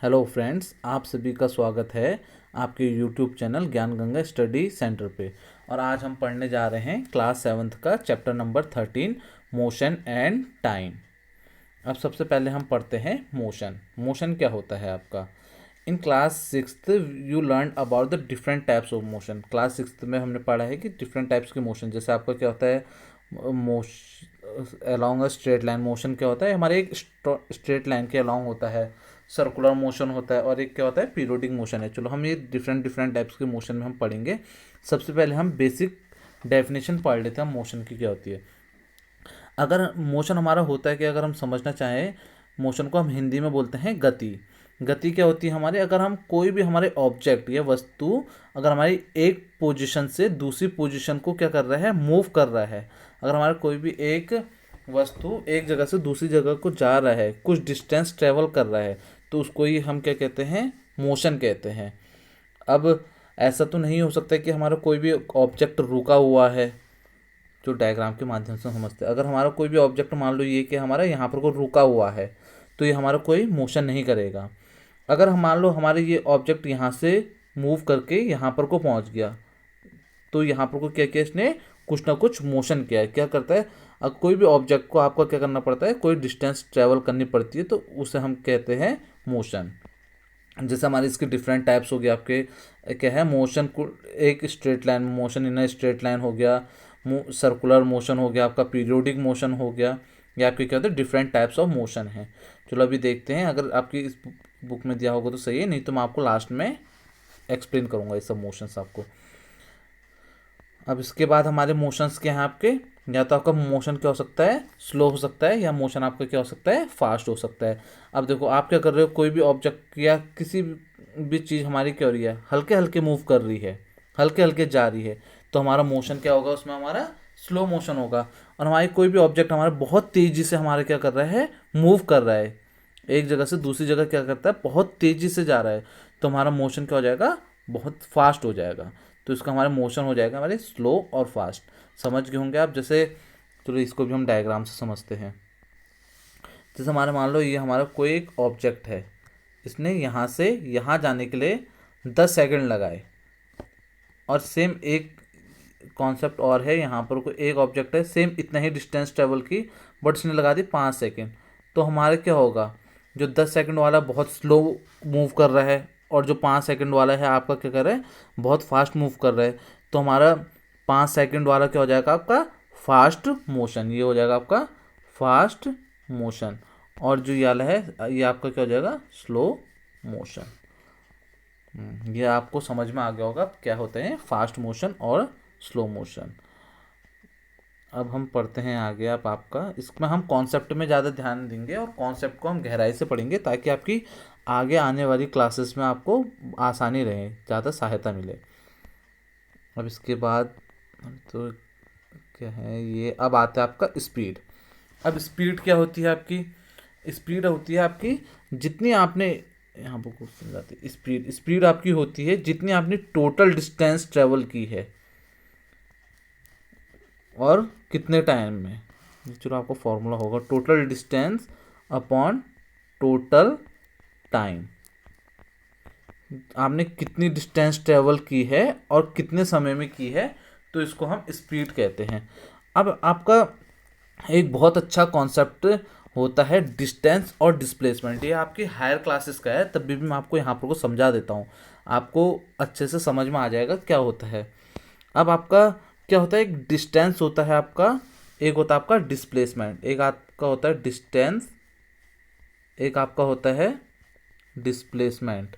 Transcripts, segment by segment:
Hello friends, आप सभी का स्वागत है आपके यूट्यूब चैनल ज्ञान गंगा स्टडी सेंटर पे। और आज हम पढ़ने जा रहे हैं क्लास 7th का chapter number 13 motion and time. अब सबसे पहले हम पढ़ते हैं मोशन। मोशन क्या होता है आपका? In class 6th you learn about the different types of motion. Class 6th में हमने पढ़ा है कि डिफरेंट टाइप्स के मोशन, जैसे आपका क्या होता है motion along a straight line. Motion क्या होता है? हमारे एक स्ट्रेट लाइन के अलोंग होता है। सर्कुलर मोशन होता है और एक क्या होता है पीरियोडिक मोशन है। चलो हम ये डिफरेंट डिफरेंट टाइप्स के मोशन में हम पढ़ेंगे। सबसे पहले हम बेसिक डेफिनेशन पढ़ लेते हैं मोशन की क्या होती है। अगर मोशन हमारा होता है कि अगर हम समझना चाहें, मोशन को हम हिंदी में बोलते हैं गति। गति क्या होती है हमारे? अगर हम कोई भी हमारे ऑब्जेक्ट या वस्तु अगर हमारी एक पोजीशन से दूसरी पोजीशन को क्या कर रहा है, मूव कर रहा है। अगर हमारा कोई भी एक वस्तु एक जगह से दूसरी जगह को जा रहा है, कुछ डिस्टेंस ट्रेवल कर रहा है, तो उसको ही हम क्या कहते हैं, मोशन कहते हैं। अब ऐसा तो नहीं हो सकता कि हमारा कोई भी ऑब्जेक्ट रुका हुआ है, जो डायग्राम के माध्यम से समझते हैं। अगर हमारा कोई भी ऑब्जेक्ट मान लो ये कि हमारा यहाँ पर को रुका हुआ है, तो ये हमारा कोई मोशन नहीं करेगा। अगर हम मान लो हमारे ये ऑब्जेक्ट यहाँ से मूव करके यहाँ पर को पहुँच गया, तो यहाँ पर को क्या किया इसने, कुछ ना कुछ मोशन किया है। क्या करता है? अब कोई भी ऑब्जेक्ट को आपको क्या करना पड़ता है, कोई डिस्टेंस ट्रेवल करनी पड़ती है, तो उसे हम कहते हैं मोशन। जैसे हमारे इसके डिफरेंट टाइप्स हो गए आपके, क्या है मोशन को, एक straight line motion in straight line हो गया, सर्कुलर मोशन हो गया, आपका पीरियोडिक मोशन हो गया। ये आपके क्या होते हैं, डिफरेंट टाइप्स ऑफ मोशन है। चलो अभी देखते हैं, अगर आपकी इस बुक में दिया होगा तो सही है, नहीं तो मैं आपको लास्ट में एक्सप्लेन करूंगा ये सब मोशंस आपको। अब इसके बाद हमारे मोशंस क्या हैं आपके, या तो आपका मोशन क्या हो सकता है, स्लो हो सकता है, या मोशन आपका क्या हो सकता है, फास्ट हो सकता है। अब देखो आप क्या कर रहे हो, कोई भी ऑब्जेक्ट या किसी भी चीज़ हमारी क्या हो रही है, हल्के हल्के मूव कर रही है, हल्के हल्के जा रही है, तो हमारा मोशन क्या होगा, उसमें हमारा स्लो मोशन होगा। और हमारी कोई भी ऑब्जेक्ट हमारा बहुत तेज़ी से हमारे क्या कर रहा है, मूव कर रहा है, एक जगह से दूसरी जगह क्या करता है, बहुत तेज़ी से जा रहा है, तो हमारा मोशन क्या हो जाएगा, बहुत फास्ट हो जाएगा। तो इसका हमारा मोशन हो जाएगा हमारे स्लो और फास्ट। समझ गए होंगे आप। जैसे चलो इसको भी हम डायग्राम से समझते हैं। जैसे हमारे मान लो ये हमारा कोई एक ऑब्जेक्ट है, इसने यहाँ से यहाँ जाने के लिए 10 सेकंड लगाए। और सेम एक कॉन्सेप्ट और है, यहाँ पर कोई एक ऑब्जेक्ट है, सेम इतना ही डिस्टेंस ट्रेवल की, बट इसने लगा दी 5 सेकंड। तो हमारे क्या होगा, जो 10 सेकंड वाला बहुत स्लो मूव कर रहा है, और जो 5 सेकंड वाला है आपका क्या कर रहा है, बहुत फास्ट मूव कर रहा है। तो हमारा 5 सेकंड वाला क्या हो जाएगा, आपका फास्ट मोशन, ये हो जाएगा आपका फास्ट मोशन। और जो ये वाला है ये आपका क्या हो जाएगा, स्लो मोशन। ये आपको समझ में आ गया होगा क्या होते हैं फास्ट मोशन और स्लो मोशन। अब हम पढ़ते हैं आगे। आप आपका इसमें हम कॉन्सेप्ट में ज़्यादा ध्यान देंगे और कॉन्सेप्ट को हम गहराई से पढ़ेंगे, ताकि आपकी आगे आने वाली क्लासेस में आपको आसानी रहे, ज़्यादा सहायता मिले। अब इसके बाद तो क्या है ये, अब आता है आपका स्पीड। अब स्पीड क्या होती है आपकी? स्पीड होती है आपकी जितनी आपने, यहाँ पर क्वेश्चन जाती है, स्पीड स्पीड आपकी होती है जितनी आपने टोटल डिस्टेंस ट्रेवल की है और कितने टाइम में। चलो आपको फॉर्मूला होगा, total distance upon total time. आपने कितनी डिस्टेंस ट्रेवल की है और कितने समय में की है, तो इसको हम स्पीड कहते हैं। अब आपका एक बहुत अच्छा कॉन्सेप्ट होता है डिस्टेंस और डिस्प्लेसमेंट। ये आपकी हायर क्लासेस का है, तब भी मैं आपको यहाँ पर को समझा देता हूँ, आपको अच्छे से समझ में आ जाएगा क्या होता है। अब आपका क्या होता है, एक डिस्टेंस होता है आपका, एक होता है आपका डिस्प्लेसमेंट। एक आपका होता है डिस्टेंस, एक आपका होता है डिस्प्लेसमेंट।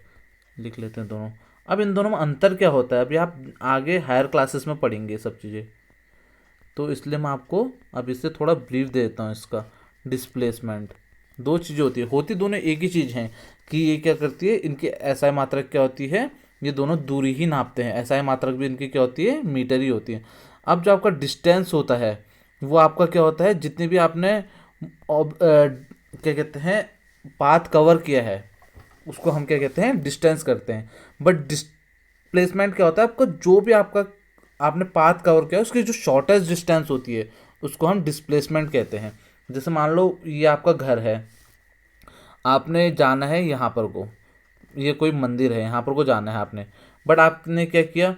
लिख लेते हैं दोनों। अब इन दोनों में अंतर क्या होता है, अभी आप आगे हायर क्लासेस में पढ़ेंगे सब चीज़ें, तो इसलिए मैं आपको अब इससे थोड़ा ब्रीफ दे देता हूँ। इसका डिस्प्लेसमेंट, दो चीज़ें होती दोनों एक ही चीज़ हैं, कि ये क्या करती है, इनकी एसआई मात्रक क्या होती है, ये दोनों दूरी ही नापते हैं। एसआई मात्रक भी इनकी क्या होती है, मीटर ही होती है। अब जो आपका डिस्टेंस होता है वो आपका क्या होता है, जितनी भी आपने क्या कहते हैं पाथ कवर किया है, उसको हम क्या कहते हैं, डिस्टेंस करते हैं। बट डिस्प्लेसमेंट क्या होता है, आपका जो भी आपका आपने पाथ कवर किया उसकी जो शॉर्टेस्ट डिस्टेंस होती है, उसको हम डिस्प्लेसमेंट कहते हैं। जैसे मान लो ये आपका घर है, आपने जाना है यहाँ पर को, ये कोई मंदिर है, यहाँ पर को जाना है आपने, बट आपने क्या किया,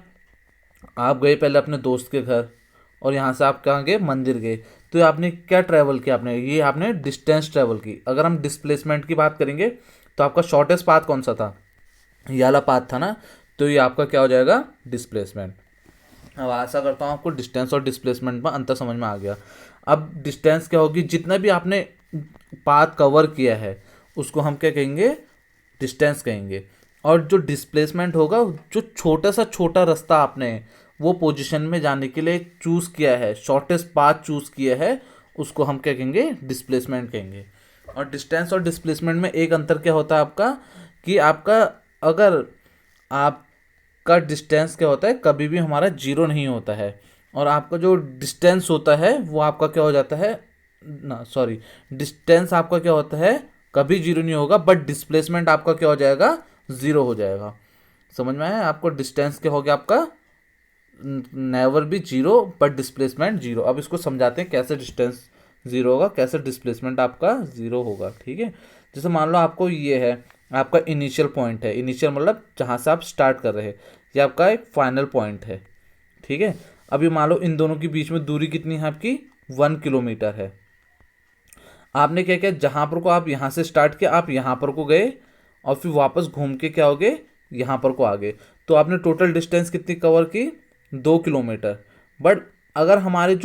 आप गए पहले अपने दोस्त के घर और यहाँ से आप कहाँ गए, मंदिर गए। तो आपने क्या ट्रैवल किया, आपने ये आपने डिस्टेंस ट्रैवल की। अगर हम डिस्प्लेसमेंट की बात करेंगे तो आपका शॉर्टेस्ट पाथ कौन सा था, ये वाला पाथ था ना, तो ये आपका क्या हो जाएगा, डिस्प्लेसमेंट। अब आशा करता हूँ आपको डिस्टेंस और डिस्प्लेसमेंट में अंतर समझ में आ गया। अब डिस्टेंस क्या होगी, जितना भी आपने पाथ कवर किया है उसको हम क्या कहेंगे, डिस्टेंस कहेंगे। और जो डिस्प्लेसमेंट होगा, जो छोटा सा छोटा रास्ता आपने वो पोजीशन में जाने के लिए चूज़ किया है, शॉर्टेस्ट पाथ चूज़ किया है, उसको हम क्या कहेंगे, डिस्प्लेसमेंट कहेंगे। और डिस्टेंस और डिस्प्लेसमेंट में एक अंतर क्या होता है आपका, कि आपका अगर आपका डिस्टेंस क्या होता है, कभी भी हमारा जीरो नहीं होता है, और आपका जो डिस्टेंस होता है वो आपका क्या हो जाता है ना, सॉरी, डिस्टेंस आपका क्या होता है, कभी जीरो नहीं होगा, बट डिस्प्लेसमेंट आपका क्या हो जाएगा, ज़ीरो हो जाएगा। समझ में आया आपको, डिस्टेंस क्या हो गया आपका, नेवर भी जीरो बट डिस्प्लेसमेंट जीरो। अब इसको समझाते हैं कैसे डिस्टेंस जीरो होगा, कैसे डिस्प्लेसमेंट आपका जीरो होगा। ठीक है, जैसे मान लो आपको ये है, आपका इनिशियल पॉइंट है, इनिशियल मतलब जहाँ से आप स्टार्ट कर रहे हैं, ये आपका एक फाइनल पॉइंट है। ठीक है, अभी मान लो इन दोनों के बीच में दूरी कितनी है आपकी, 1 किलोमीटर है। आपने क्या किया, जहाँ पर को आप यहाँ से स्टार्ट किया, आप यहाँ पर को गए और फिर वापस घूम के क्या हो गए, यहाँ पर को आ गए। तो आपने टोटल डिस्टेंस कितनी कवर की, 2 किलोमीटर। बट अगर हमारे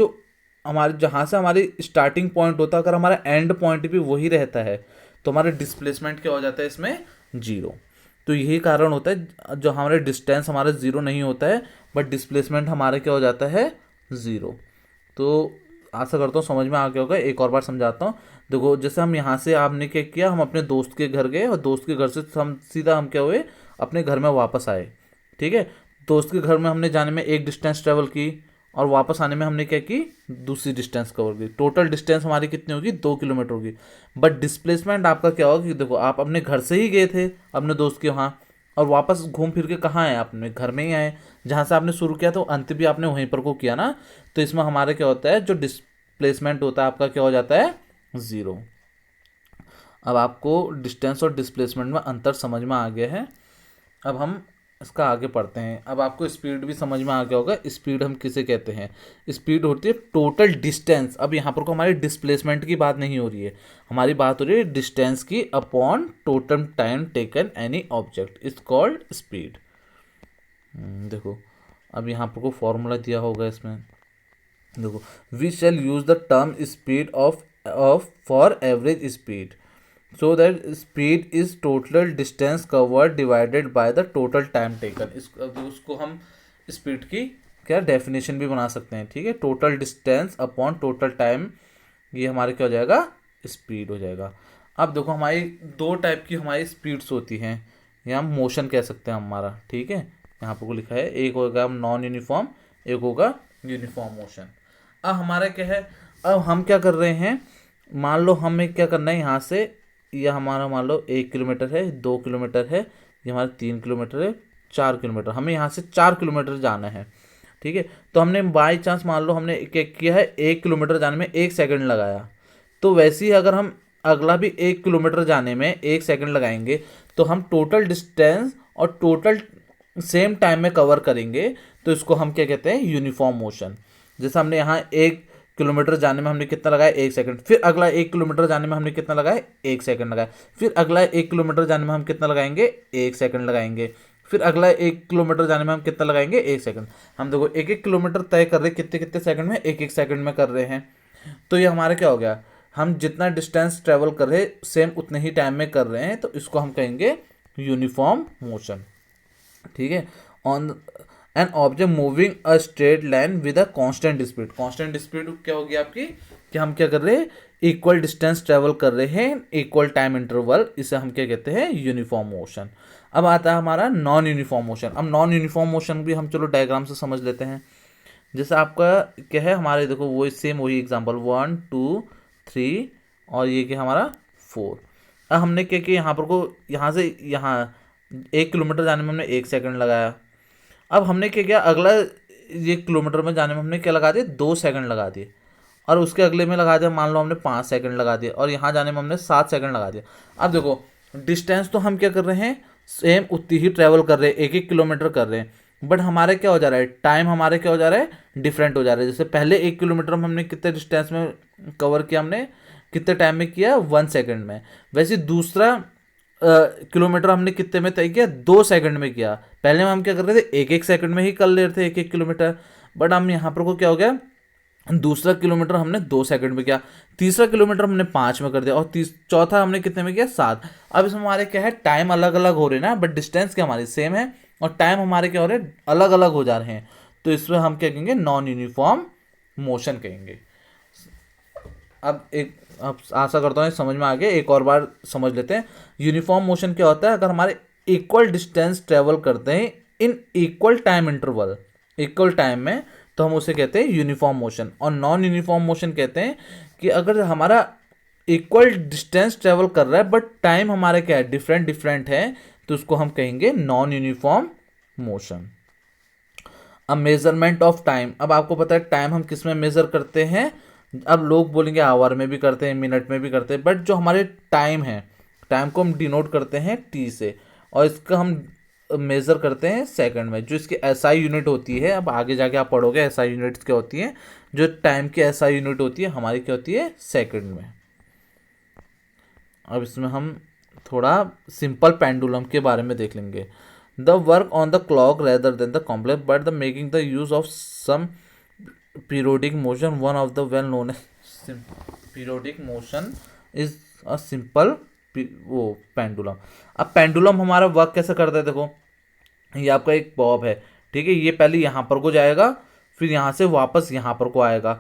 जहाँ से हमारी स्टार्टिंग पॉइंट होता है, अगर हमारा एंड पॉइंट भी वही रहता है, तो हमारा डिस्प्लेसमेंट क्या हो जाता है इसमें, जीरो। तो यही कारण होता है जो हमारे डिस्टेंस हमारा ज़ीरो नहीं होता है, बट डिस्प्लेसमेंट हमारा क्या हो जाता है, ज़ीरो। तो आशा करता हूँ समझ में आ गया होगा। एक और बार समझाता हूँ। देखो, जैसे हम यहाँ से आपने क्या किया, हम अपने दोस्त के घर गए और दोस्त के घर से हम क्या हुए, अपने घर में वापस आए। ठीक है, दोस्त के घर में हमने जाने में एक डिस्टेंस ट्रेवल की और वापस आने में हमने क्या की, दूसरी डिस्टेंस कवर की। टोटल डिस्टेंस हमारी कितनी होगी, 2 किलोमीटर होगी। बट डिस्प्लेसमेंट आपका क्या होगा कि देखो, आप अपने घर से ही गए थे अपने दोस्त के वहाँ, और वापस घूम फिर के कहाँ आए, अपने घर में ही आए। जहाँ से आपने शुरू किया तो अंत भी आपने वहीं पर को किया ना। तो इसमें हमारे क्या होता है, जो डिस्प्लेसमेंट होता है आपका क्या हो जाता है, ज़ीरो। अब आपको डिस्टेंस और डिस्प्लेसमेंट में अंतर समझ में आ गया है। अब हम इसका आगे पढ़ते हैं। अब आपको स्पीड भी समझ में आ गया होगा। स्पीड हम किसे कहते हैं, स्पीड होती है टोटल डिस्टेंस। अब यहाँ पर को हमारी डिस्प्लेसमेंट की बात नहीं हो रही है, हमारी बात हो रही है डिस्टेंस की upon total time taken any object, is called speed. देखो, अब यहाँ पर को फॉर्मूला दिया होगा इसमें। देखो, we shall use the term speed of for average speed, so that speed is total distance covered divided by the total time taken. उसको हम स्पीड की क्या डेफिनेशन भी बना सकते हैं। ठीक है, total distance upon total time, ये हमारे क्या हो जाएगा, स्पीड हो जाएगा। अब देखो, हमारी दो टाइप की हमारी स्पीड्स होती हैं, या हम मोशन कह सकते हैं हमारा। ठीक है, यहाँ पर को लिखा है, एक होगा हम नॉन यूनिफॉर्म, एक होगा यूनिफॉर्म मोशन। अब हमारा क्या है, अब हम क्या कर रहे हैं, मान लो हमें क्या करना है, यहाँ से यह हमारा मान लो 1 किलोमीटर है, 2 किलोमीटर है, ये हमारा 3 किलोमीटर है, 4 किलोमीटर, हमें यहाँ से 4 किलोमीटर जाना है। ठीक है, तो हमने बाई चांस मान लो हमने क्या किया है, 1 किलोमीटर जाने में 1 सेकंड लगाया, तो वैसे ही अगर हम अगला भी 1 किलोमीटर जाने में 1 सेकंड लगाएंगे, तो हम टोटल डिस्टेंस और टोटल सेम टाइम में कवर करेंगे। तो इसको हम क्या कहते हैं, यूनिफॉर्म मोशन। जैसे हमने यहाँ 1 किलोमीटर जाने में हमने कितना लगाया, 1 सेकंड, फिर अगला 1 किलोमीटर जाने में हमने कितना लगाया, 1 सेकंड लगाया, फिर अगला 1 किलोमीटर जाने में हम कितना लगाएंगे, 1 सेकंड लगाएंगे, फिर अगला 1 किलोमीटर जाने में हम कितना लगाएंगे, 1 सेकंड। हम देखो 1 1 किलोमीटर तय कर रहे हैं, कितने कितने सेकंड में, 1 1 सेकंड में कर रहे हैं। तो ये हमारा क्या हो गया, हम जितना डिस्टेंस ट्रेवल कर रहे हैं सेम उतने ही टाइम में कर रहे हैं, तो इसको हम कहेंगे यूनिफॉर्म मोशन। ठीक है, on an object moving a straight line with a constant speed. Constant speed क्या होगी आपकी, कि हम क्या कर रहे हैं, इक्वल डिस्टेंस ट्रेवल कर रहे हैं, इक्वल टाइम इंटरवल, इसे हम क्या कहते हैं, यूनिफॉर्म मोशन। अब आता है हमारा नॉन यूनिफॉर्म मोशन। अब नॉन यूनिफॉर्म मोशन भी हम चलो डायग्राम से समझ लेते हैं। जैसे आपका क्या है, हमारे देखो वो सेम वही एग्जांपल 1 2 3 और ये क्या हमारा 4। अब हमने क्या किया, यहाँ पर को यहाँ से यहाँ 1 किलोमीटर जाने में हमने 1 सेकंड लगाया। अब हमने क्या किया, अगला ये किलोमीटर में जाने में हमने क्या लगा दिया, 2 सेकंड लगा दिए, और उसके अगले में लगा दिया, मान लो हमने 5 सेकंड लगा दिया, और यहाँ जाने में हमने 7 सेकंड लगा दिया। अब देखो डिस्टेंस तो हम क्या कर रहे हैं, सेम उतनी ही ट्रैवल कर रहे हैं, 1-1 किलोमीटर कर रहे हैं, बट हमारे क्या हो जा रहा है, टाइम हमारे क्या हो जा रहा है, डिफरेंट हो जा रहा है। जैसे पहले 1 किलोमीटर में हमने कितने डिस्टेंस में कवर किया, हमने कितने टाइम में किया, 1 सेकंड में। वैसे दूसरा किलोमीटर हमने कितने में तय किया, 2 सेकंड में किया। पहले में हम क्या कर रहे थे, 1-1 सेकंड में ही कर ले रहे थे 1-1 किलोमीटर, बट हम यहाँ पर को क्या हो गया, दूसरा किलोमीटर हमने 2 सेकंड में किया, तीसरा किलोमीटर हमने 5 में कर दिया, और चौथा हमने कितने में किया, 7। अब इसमें हमारे क्या है, टाइम अलग अलग हो रहे हैं ना, बट डिस्टेंस क्या हमारी सेम है, और टाइम हमारे क्या हो रहे हैं, अलग अलग हो जा रहे हैं। तो इसमें हम क्या कहेंगे, नॉन यूनिफॉर्म मोशन कहेंगे। अब आशा करता हूँ समझ में आ गया, एक और बार समझ लेते हैं। यूनिफॉर्म मोशन क्या होता है, अगर हमारे इक्वल डिस्टेंस ट्रेवल करते हैं in equal time interval, equal time में, तो हम उसे कहते हैं यूनिफॉर्म मोशन। और नॉन यूनिफॉर्म मोशन कहते हैं कि अगर हमारा इक्वल डिस्टेंस ट्रेवल कर रहा है बट टाइम हमारे क्या है, डिफरेंट डिफरेंट है, तो उसको हम कहेंगे नॉन यूनिफॉर्म मोशन। अब मेजरमेंट ऑफ टाइम, अब आपको पता है टाइम हम किस में मेजर करते हैं, अब लोग बोलेंगे आवर में भी करते हैं, मिनट में भी करते हैं, बट जो हमारे टाइम है, टाइम को हम डिनोट करते हैं टी से, और इसका हम मेज़र करते हैं सेकंड में। जो इसकी एसआई यूनिट होती है, अब आगे जाके आप पढ़ोगे एसआई यूनिट्स क्या होती हैं, जो टाइम की एसआई यूनिट होती है हमारी क्या होती है, सेकंड में। अब इसमें हम थोड़ा सिंपल पेंडुलम के बारे में देख लेंगे। The work on the clock rather than the complex but the making the use of some periodic motion, one of the well known periodic motion is a simple वो पेंडुलम। अब pendulum हमारा work कैसे करता है, देखो ये आपका एक बॉब है, ठीक है, ये पहले यहाँ पर को जाएगा, फिर यहाँ से वापस यहाँ पर को आएगा,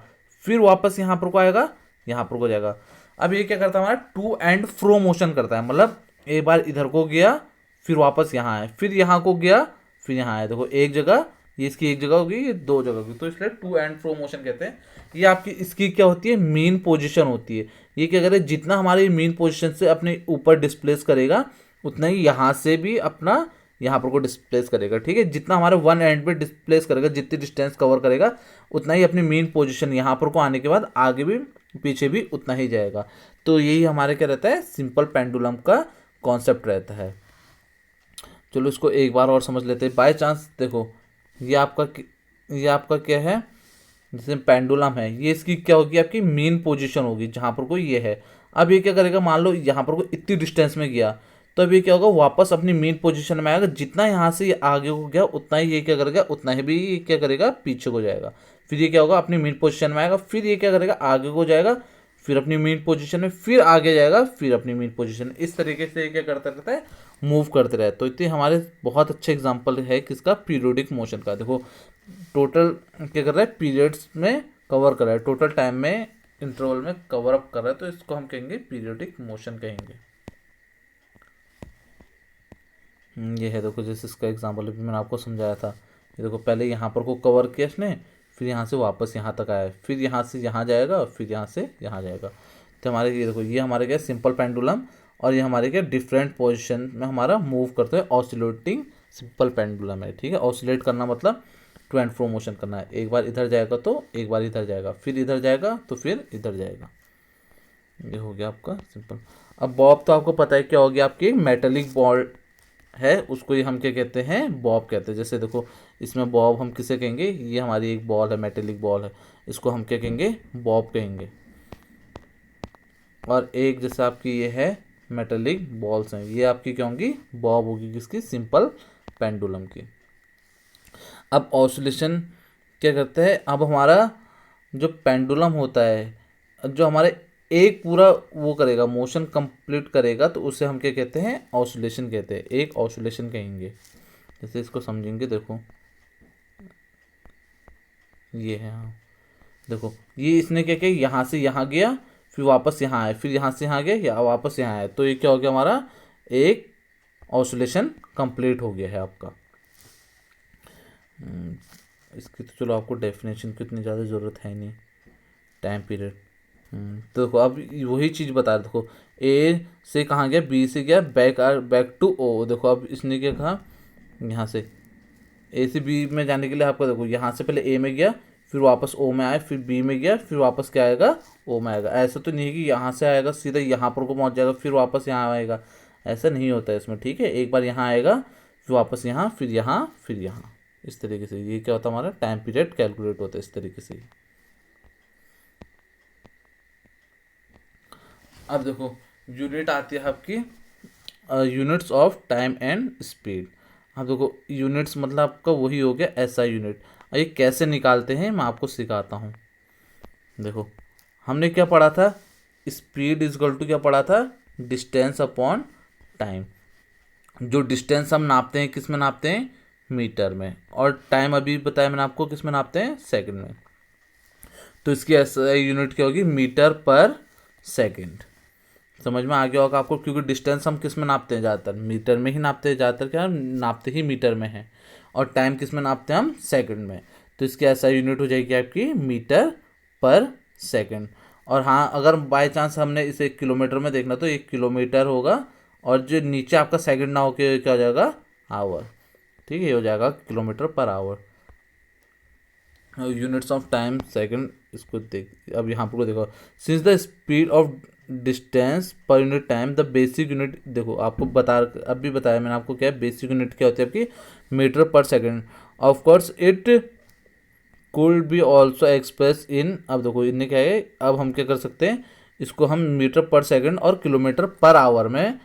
फिर वापस यहाँ पर को आएगा, यहाँ पर को जाएगा। अब ये क्या करता है, हमारा टू एंड फ्रो मोशन करता है, मतलब एक बार इधर को गया, फिर वापस यहाँ आए, फिर यहाँ को गया, फिर यहाँ आया। देखो एक जगह, ये इसकी एक जगह होगी, ये दो जगह होगी, तो इसलिए टू एंड फ्रो मोशन कहते हैं। ये आपकी इसकी क्या होती है, मेन पोजीशन होती है। ये क्या करे, जितना हमारी मेन पोजीशन से अपने ऊपर डिस्प्लेस करेगा, उतना ही यहाँ से भी अपना यहाँ पर को डिस्प्लेस करेगा, ठीक है। जितना हमारे वन एंड पे डिस्प्लेस करेगा, जितनी डिस्टेंस कवर करेगा, उतना ही अपनी मेन पोजीशन यहाँ पर को आने के बाद आगे भी पीछे भी उतना ही जाएगा। तो यही हमारे क्या रहता है, सिंपल पेंडुलम का कॉन्सेप्ट रहता है। चलो इसको एक बार और समझ लेते हैं। बाय चांस देखो ये आपका क्या है, जैसे पेंडुलम है, ये इसकी क्या होगी, आपकी मेन पोजीशन होगी जहाँ पर कोई ये है। अब ये क्या करेगा, मान लो यहाँ पर कोई इतनी डिस्टेंस में गया, तो अब ये क्या होगा, वापस अपनी मेन पोजीशन में आएगा। जितना यहाँ से ये आगे को गया, उतना ही ये क्या करेगा, उतना ही भी ये क्या करेगा, पीछे को जाएगा। फिर ये क्या होगा, अपनी मेन पोजीशन में आएगा, फिर ये क्या करेगा, आगे को जाएगा, फिर अपनी मेन पोजीशन में, फिर आगे जाएगा, फिर अपनी मेन पोजीशन। इस तरीके से ये क्या करता रहता है, मूव करते रहे। तो इतने हमारे बहुत अच्छे एग्जाम्पल है किसका, पीरियोडिक मोशन का। देखो टोटल क्या कर रहा है, पीरियड्स में कवर कर रहा है, टोटल टाइम में इंटरवल में कवर अप कर रहा है, तो इसको हम कहेंगे पीरियोडिक मोशन कहेंगे। ये है देखो, जैसे इसका एग्जाम्पल अभी मैंने आपको समझाया था। ये देखो पहले यहाँ पर को कवर किया इसने, फिर यहाँ से वापस यहाँ तक आया, फिर यहाँ से यहाँ जाएगा, फिर यहाँ से यहाँ जाएगा। तो हमारे ये देखो, ये हमारे क्या सिंपल पेंडुलम, और ये हमारे क्या डिफरेंट पोजीशन में हमारा मूव करते हैं, ऑसिलेटिंग सिंपल पेंडुलम है, ठीक है। ऑसिलेट करना मतलब टू एंड फ्रो मोशन करना है, एक बार इधर जाएगा तो एक बार इधर जाएगा, फिर इधर जाएगा तो फिर इधर जाएगा। ये हो गया आपका सिंपल। अब बॉब तो आपको पता है क्या हो गया, आपकी मेटेलिक बॉल है, उसको ही हम क्या कहते हैं, बॉब कहते हैं। जैसे देखो इसमें बॉब हम किसे कहेंगे, ये हमारी एक बॉल है, मेटेलिक बॉल है, इसको हम क्या कहेंगे, बॉब कहेंगे। और एक जैसे आपकी ये है मेटेलिक बॉल्स हैं, ये आपकी क्या होंगी, बॉब होगी, किसकी, सिंपल पेंडुलम की। अब ऑसिलेशन क्या करता है, अब हमारा जो पेंडुलम होता है, जो हमारे एक पूरा वो करेगा, मोशन कंप्लीट करेगा, तो उसे हम क्या कहते हैं, ऑसिलेशन कहते हैं, एक ऑसिलेशन कहेंगे। जैसे इसको समझेंगे, देखो ये है, हाँ देखो ये इसने क्या किया, यहाँ से यहाँ गया, फिर वापस यहाँ आया, फिर यहाँ से यहाँ गया, या वापस यहाँ आया, तो ये क्या हो गया, हमारा एक ऑसिलेशन कंप्लीट हो गया है आपका। इसकी तो चलो आपको डेफिनेशन की इतनी ज़्यादा ज़रूरत है नहीं, टाइम पीरियड। तो देखो अब वही चीज़ बता रहे, देखो ए से कहाँ गया, बी से गया, बैक टू ओ। देखो अब इसने क्या कहा, यहाँ से ए से बी में जाने के लिए आपको देखो, यहाँ से पहले ए में गया, फिर वापस ओ में आया, फिर बी में गया, फिर वापस क्या आएगा, ओ में आएगा। ऐसा तो नहीं है कि यहाँ से आएगा सीधा यहाँ पर को पहुँच जाएगा, फिर वापस यहाँ आएगा, ऐसा नहीं होता है इसमें, ठीक है। एक बार यहाँ आएगा, फिर वापस यहाँ, फिर यहाँ, फिर यहाँ, इस तरीके से ये क्या होता है, हमारा टाइम पीरियड कैलकुलेट होता है इस तरीके से। अब देखो यूनिट आती है आपकी units of time and speed. अब देखो यूनिट्स मतलब आपका वही हो गया ऐसा यूनिट। ये कैसे निकालते हैं मैं आपको सिखाता हूँ। देखो हमने क्या पढ़ा था, स्पीड इजकल टू क्या पढ़ा था, डिस्टेंस अपॉन टाइम। जो डिस्टेंस हम नापते हैं किस में नापते हैं, मीटर में, और टाइम अभी बताया मैंने आपको किस में नापते हैं, सेकंड में। तो इसकी एसआई यूनिट क्या होगी, मीटर पर सेकंड। समझ में आ गया होगा आपको, क्योंकि डिस्टेंस हम किस में नापते हैं, ज़्यादातर मीटर में ही नापते हैं, ज़्यादातर क्या नापते ही मीटर में है, और टाइम किस में नापते हैं हम, सेकंड में। तो इसकी एसआई यूनिट हो जाएगी आपकी मीटर पर सेकंड। और हाँ अगर बाय चांस हमने इसे किलोमीटर में देखना तो 1 किलोमीटर होगा, और जो नीचे आपका सेकंड ना होके क्या हो जाएगा, आवर, ठीक है, ये हो जाएगा kilometre per hour. Units of time second, इसको देख, अब यहाँ पर देखो, since the speed of distance per unit time the basic unit, देखो आपको अभी बताया मैंने आपको क्या है, बेसिक यूनिट क्या होती है आपकी, मीटर पर second. Of course it could be also express in, अब देखो इन्हें क्या है, अब हम क्या कर सकते हैं, इसको हम मीटर पर सेकंड और किलोमीटर पर आवर में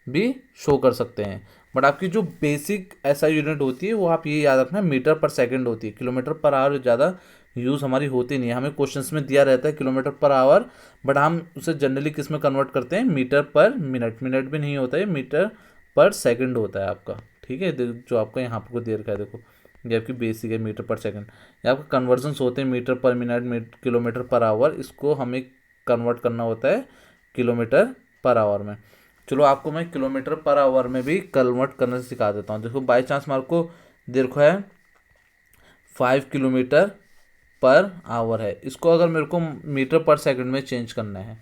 भी शो कर सकते हैं। बट आपकी जो बेसिक ऐसा यूनिट होती है वो आप ये याद रखना, मीटर पर सेकंड होती है, किलोमीटर पर आवर ज़्यादा यूज़ हमारी होती नहीं है। हमें क्वेश्चंस में दिया रहता है किलोमीटर पर आवर, बट हम उसे जनरली किस में कन्वर्ट करते हैं, मीटर पर मिनट। मिनट भी नहीं होता है, मीटर पर सेकंड होता है आपका, ठीक है। जो आपका यहाँ पर दे रखा है देखो, ये आपकी बेसिक है मीटर पर सेकंड। ये आपके कन्वर्जन्स होते हैं मीटर पर मिनट, किलोमीटर पर आवर, इसको हमें कन्वर्ट करना होता है किलोमीटर पर आवर में। चलो आपको मैं किलोमीटर पर आवर में भी कन्वर्ट करना सिखा देता हूँ। देखो बाई चांस मार्क को देखो है 5 किलोमीटर पर आवर है, इसको अगर मेरे को मीटर पर सेकंड में चेंज करना है,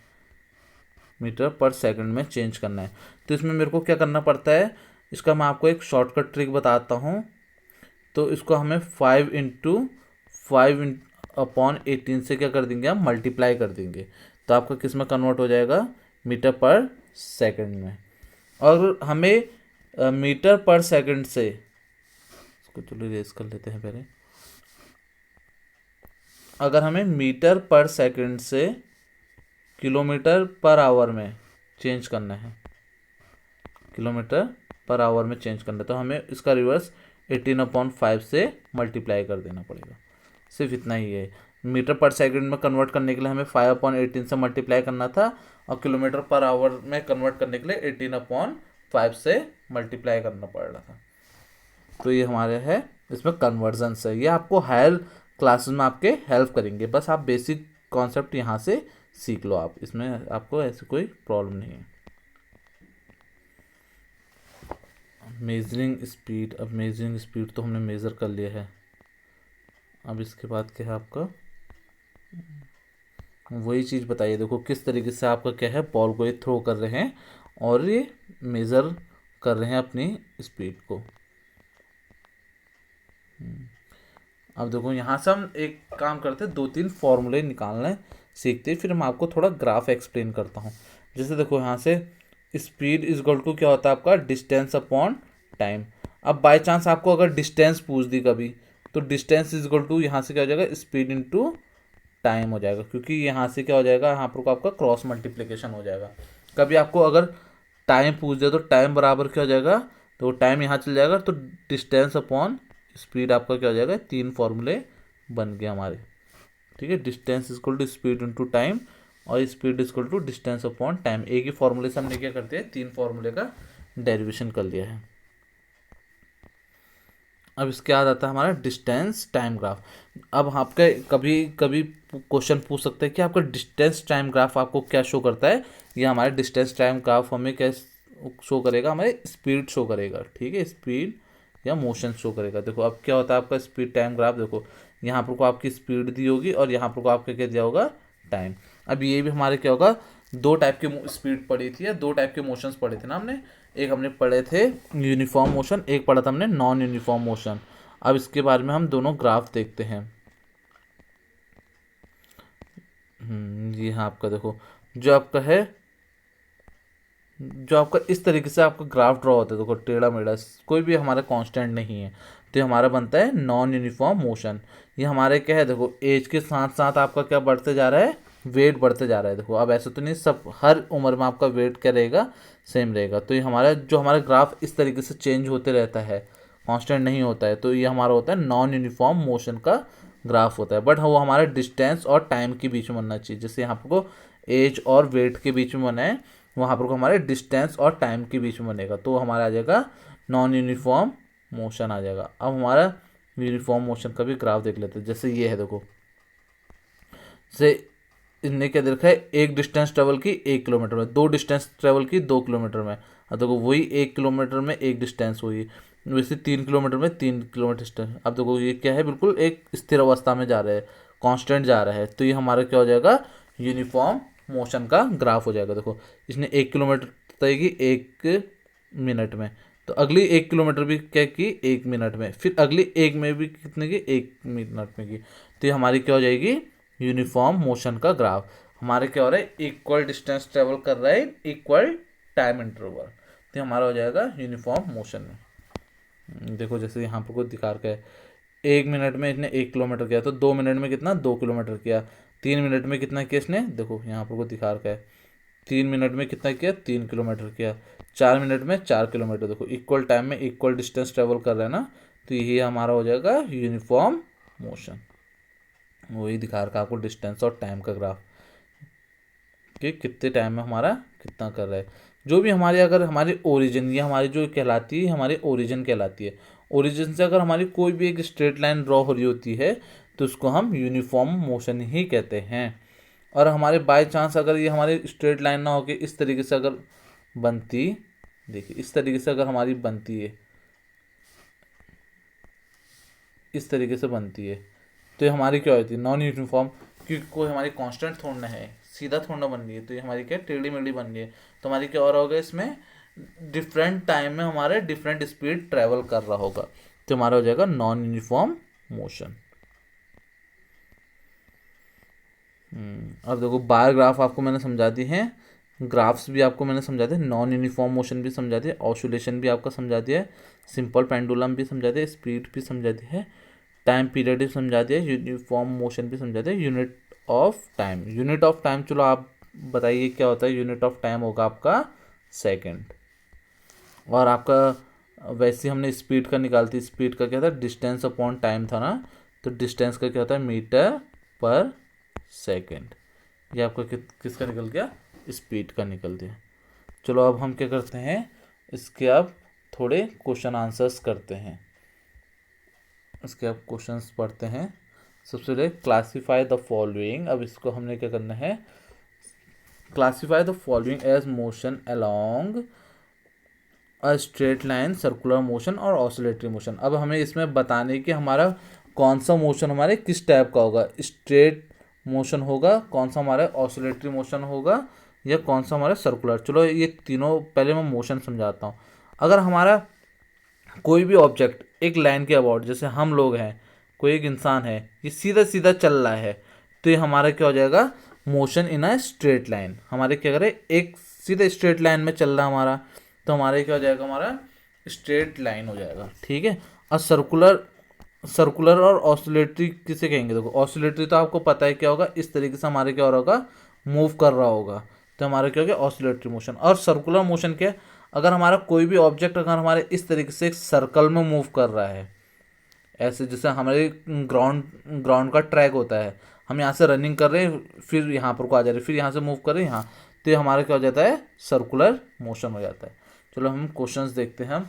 मीटर पर सेकंड में चेंज करना है, तो इसमें मेरे को क्या करना पड़ता है, इसका मैं आपको एक शॉर्टकट ट्रिक बताता हूँ। तो इसको हमें 5 × 5/18 से क्या कर देंगे, हम मल्टीप्लाई कर देंगे, तो आपका किस में कन्वर्ट हो जाएगा, मीटर पर सेकंड में। और हमें मीटर पर सेकंड से, इसको चलो रेस कर लेते हैं पहले, अगर हमें मीटर पर सेकंड से किलोमीटर पर आवर में चेंज करना है, किलोमीटर पर आवर में चेंज करना है, तो हमें इसका रिवर्स 18/5 से मल्टीप्लाई कर देना पड़ेगा। सिर्फ इतना ही है, मीटर पर सेकंड में कन्वर्ट करने के लिए हमें 5/18 से मल्टीप्लाई करना था, और किलोमीटर पर आवर में कन्वर्ट करने के लिए 18/5 से मल्टीप्लाई करना पड़ रहा था। तो ये हमारे है, इसमें कन्वर्जन है, ये आपको हायर क्लासेस में आपके हेल्प करेंगे। बस आप बेसिक कॉन्सेप्ट यहाँ से सीख लो, आप इसमें आपको ऐसी कोई प्रॉब्लम नहीं है। मेजरिंग स्पीड, अब मेजरिंग स्पीड तो हमने मेज़र कर लिया है, अब इसके बाद क्या है आपका, वही चीज़ बताइए। देखो किस तरीके से आपका क्या है, बॉल को ये थ्रो कर रहे हैं और ये मेज़र कर रहे हैं अपनी स्पीड को। अब देखो यहाँ से हम एक काम करते हैं, 2-3 फॉर्मूले निकालने सीखते हैं, फिर मैं आपको थोड़ा ग्राफ एक्सप्लेन करता हूँ। जैसे देखो यहाँ से स्पीड इज इक्वल टू क्या होता है आपका, डिस्टेंस अपॉन टाइम। अब बाय चांस आपको अगर डिस्टेंस पूछ दी कभी, तो डिस्टेंस इज इक्वल टू यहाँ से क्या हो जाएगा, स्पीड इनटू टाइम हो जाएगा, क्योंकि यहाँ से क्या हो जाएगा, यहाँ पर आपका क्रॉस मल्टीप्लिकेशन हो जाएगा। कभी आपको अगर टाइम पूछ दे तो टाइम बराबर क्या हो जाएगा, तो टाइम यहाँ चल जाएगा, तो डिस्टेंस अपॉन स्पीड आपका क्या हो जाएगा, 3 फॉर्मूले बन गए हमारे, ठीक है। Distance equal to speed into time, और speed equal to distance upon time. एक ही फॉर्मूले से हमने क्या करते हैं, 3 फॉर्मूले का डेरिवेशन कर लिया है। अब इसके बाद आता है हमारा डिस्टेंस टाइम ग्राफ। अब आपके कभी कभी क्वेश्चन पूछ सकते हैं कि आपका डिस्टेंस टाइम ग्राफ आपको क्या शो करता है। ये हमारे डिस्टेंस टाइम ग्राफ हमें क्या शो करेगा, हमारे स्पीड शो करेगा, ठीक है, स्पीड या मोशन शो करेगा। देखो अब क्या होता है आपका स्पीड टाइम ग्राफ, देखो यहाँ पर को आपकी स्पीड दी होगी और यहाँ पर को आपका क्या दिया होगा, टाइम। अब ये भी हमारे क्या होगा, 2 टाइप के स्पीड पड़ी थी या 2 टाइप के मोशंस पढ़े थे ना हमने, एक हमने पढ़े थे यूनिफॉर्म मोशन, एक पढ़ा था हमने नॉन यूनिफॉर्म मोशन। अब इसके बारे में हम दोनों ग्राफ देखते हैं। ये हाँ आपका देखो, जो आपका है जो आपका इस तरीके से आपका ग्राफ ड्रॉ होता है, देखो टेढ़ा मेढ़ा, कोई भी हमारा कांस्टेंट नहीं है, तो ये हमारा बनता है नॉन यूनिफॉर्म मोशन। ये हमारे क्या है, देखो एज के साथ साथ आपका क्या बढ़ते जा रहा है, वेट बढ़ते जा रहा है। देखो अब ऐसा तो नहीं सब हर उम्र में आपका वेट क्या रहेगा, सेम रहेगा। तो ये हमारा ग्राफ इस तरीके से चेंज होते रहता है, कांस्टेंट नहीं होता है, तो ये हमारा होता है नॉन यूनिफॉर्म मोशन का ग्राफ होता है। बट वो हमारे डिस्टेंस और टाइम के बीच में बनना चाहिए। जैसे यहाँ पर एज और वेट के बीच में बना है, वहाँ पर को हमारे डिस्टेंस और टाइम के बीच में बनेगा, तो हमारा आ जाएगा नॉन यूनिफॉर्म मोशन आ जाएगा। अब हमारा यूनिफॉर्म मोशन का भी ग्राफ देख लेते हैं। जैसे ये है, देखो जैसे इनने क्या देखा है, एक डिस्टेंस ट्रेवल की 1 किलोमीटर में, दो डिस्टेंस ट्रेवल की 2 किलोमीटर में। अब देखो वही 1 किलोमीटर में एक डिस्टेंस हुई, वैसे 3 किलोमीटर में 3 किलोमीटर डिस्टेंस। अब देखो ये क्या है, बिल्कुल एक स्थिर अवस्था में जा रहे हैं, कांस्टेंट जा रहा है, तो ये हमारा क्या हो जाएगा, यूनिफॉर्म मोशन का ग्राफ हो जाएगा। देखो इसने 1 किलोमीटर तय की 1 मिनट में, तो अगली 1 किलोमीटर भी क्या की 1 मिनट में, फिर अगली एक में भी कितने की 1 मिनट में की, तो ये हमारी क्या हो जाएगी, यूनिफॉर्म मोशन का ग्राफ। हमारे क्या हो रहा है, इक्वल डिस्टेंस ट्रेवल कर रहा है, इक्वल टाइम इंटरवल, तो हमारा हो जाएगा यूनिफॉर्म मोशन में। देखो जैसे यहाँ पर कुछ दिखा रखा है, 1 मिनट में इसने 1 किलोमीटर किया, तो 2 मिनट में कितना 2 किलोमीटर किया, 3 मिनट में कितना किया इसने, देखो यहाँ पर कुछ दिखा रखा है, 3 मिनट में कितना किया 3 किलोमीटर किया, 4 मिनट में 4 किलोमीटर। देखो इक्वल टाइम में इक्वल डिस्टेंस ट्रेवल कर रहा है ना, तो यही हमारा हो जाएगा यूनिफॉर्म मोशन। वही दिखा रखा है आपको डिस्टेंस और टाइम का ग्राफ, कि कितने टाइम में हमारा कितना कर रहा है। जो भी हमारी अगर हमारी ओरिजिन, ये हमारी जो कहलाती है हमारी ओरिजिन कहलाती है, ओरिजिन से अगर हमारी कोई भी एक स्ट्रेट लाइन ड्रॉ हो रही होती है, तो उसको हम यूनिफॉर्म मोशन ही कहते हैं। और हमारे बाय चांस अगर ये हमारी स्ट्रेट लाइन ना होके इस तरीके से अगर बनती, देखिए इस तरीके से अगर हमारी बनती है, इस तरीके से बनती है, तो ये हमारी क्या होती है, नॉन यूनिफॉर्म, क्योंकि कोई हमारी कांस्टेंट थोड़ा है, सीधा थोड़ा बन रही है, तो ये हमारी क्या टेढ़ी मेढ़ी बन रही है, तो हमारी क्या हो रहा होगा, इसमें डिफरेंट टाइम में हमारे डिफरेंट स्पीड ट्रेवल कर रहा होगा, तो हमारा हो जाएगा नॉन यूनिफॉर्म मोशन। अब देखो बार ग्राफ आपको मैंने समझा दी है, ग्राफ्स भी आपको मैंने समझा दिया, नॉन यूनिफॉर्म मोशन भी समझा दिया, ऑसिलेशन भी आपका समझा दिया है, सिंपल पेंडुलम भी समझा दिया, स्पीड भी समझा दी है, टाइम पीरियड भी समझा दिया, यूनिफॉर्म मोशन भी समझा दिया, unit of time. Unit of time चलो आप बताइए क्या होता है, यूनिट ऑफ टाइम होगा आपका सेकेंड। और आपका वैसे हमने स्पीड का निकालती, स्पीड का क्या था, डिस्टेंस अपॉन टाइम था ना, तो डिस्टेंस का क्या होता है, मीटर पर सेकेंड। ये आपका किसका निकल गया, स्पीड का निकल गया। चलो अब हम क्या करते हैं, इसके अब थोड़े क्वेश्चन आंसर्स करते हैं, इसके अब क्वेश्चंस पढ़ते हैं। सबसे पहले क्लासीफाई द फॉलोइंग, अब इसको हमने क्या करना है, classify the following as motion along a straight line, circular motion और ऑसिलेटरी मोशन। अब हमें इसमें बताने कि हमारा कौन सा मोशन हमारे किस टाइप का होगा, स्ट्रेट मोशन होगा, कौन सा हमारा ऑसिलेटरी मोशन होगा, या कौन सा हमारा सर्कुलर। चलो ये तीनों पहले मैं मोशन समझाता हूँ। अगर हमारा कोई भी ऑब्जेक्ट एक लाइन के अबाउट, जैसे हम लोग हैं, कोई एक इंसान है, ये सीधा सीधा चल रहा है, तो ये हमारा क्या हो जाएगा, motion in a straight line. हमारे क्या करें, एक सीधे स्ट्रेट लाइन में चल रहा है हमारा, तो हमारे क्या हो जाएगा, हमारा स्ट्रेट लाइन हो जाएगा, ठीक है। और सर्कुलर और ऑसिलेटरी किसे कहेंगे, देखो ऑसिलेटरी तो आपको पता है क्या होगा, इस तरीके से हमारे क्या हो रहा होगा, मूव कर रहा होगा, तो हमारा क्या हो गया ऑसिलेटरी मोशन। और सर्कुलर मोशन क्या है, अगर हमारा कोई भी ऑब्जेक्ट अगर हमारे इस तरीके से एक सर्कल में मूव कर रहा है, ऐसे जैसे हमारे ग्राउंड ग्राउंड का ट्रैक होता है, हम यहाँ से रनिंग कर रहे हैं, फिर यहाँ पर को आ जा रहे हैं, फिर यहाँ से मूव कर रहे हैं यहाँ, तो ये हमारा क्या हो जाता है, सर्कुलर मोशन हो जाता है। चलो हम क्वेश्चंस देखते हैं।